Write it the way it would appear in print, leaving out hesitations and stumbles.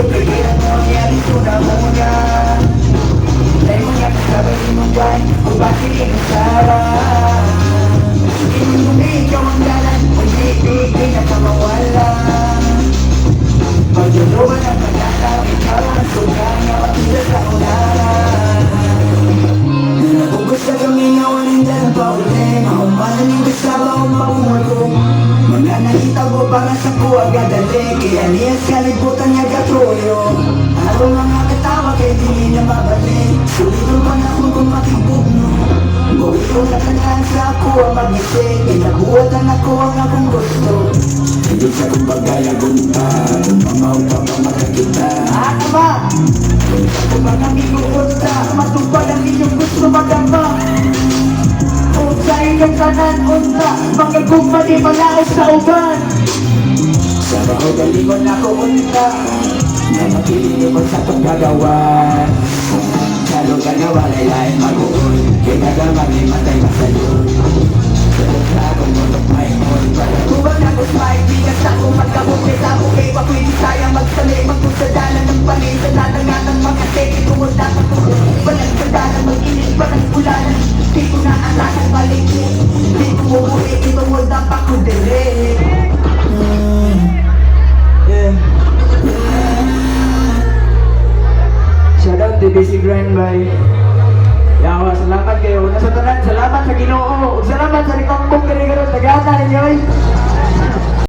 pigilan mo ang iyang ituna muna. Dahil mo nga kasabay mong buwan, o bakit inasarap. Hindi ikaw ang galan, hindi na ka mawala. Pagduluban ang pagkakaw, ikaw ang suga nga makita sa unaran. Kung gusto kang inawan, hindi na pa uli. Maumanan yung gusto ba ang pamulo. Mga nakitago para sa kuwa gadali. Kaya niya sa kalibutan niya gatuyo. Ako mga katawa kaya di na mabalik. Sulito pa na kung matibugno. Buwi ko na kanaan sa ako ang mag-isig. Inabuhatan ako ang akong gusto. Hindi sa kumbaga lagunta. Umamaw pa pa makakita. Ano ba? Kung mga minuunta, matupad ang inyong gusto magamba. Kung sa inyong kanan unta, mga gumali malaos sa uban. Sa baho galingon ako unta, na makilin mo sa itong gagawan. Salo gagawa, laylayan mag-uun, ginagawa may matay masayon. Salut na akong mutok may mon. Kuwag na ko smile, bigas ako magkabukit ako kay wako'y di sayang magsali. Magkusadalan ng panin, sa lalangan ng mga teki. Tungod na pagtulog, walang sadalan, mag-init pa ng ulanan. Di ko na alasan balik, di ko umuwi, itungod na pakudere. Shoutout to Busy Grind by Yawa, salamat kayo. Una sa tanan, salamat sa Ginoo. Salamat sa likang kong karigaron. Tagata ninyo.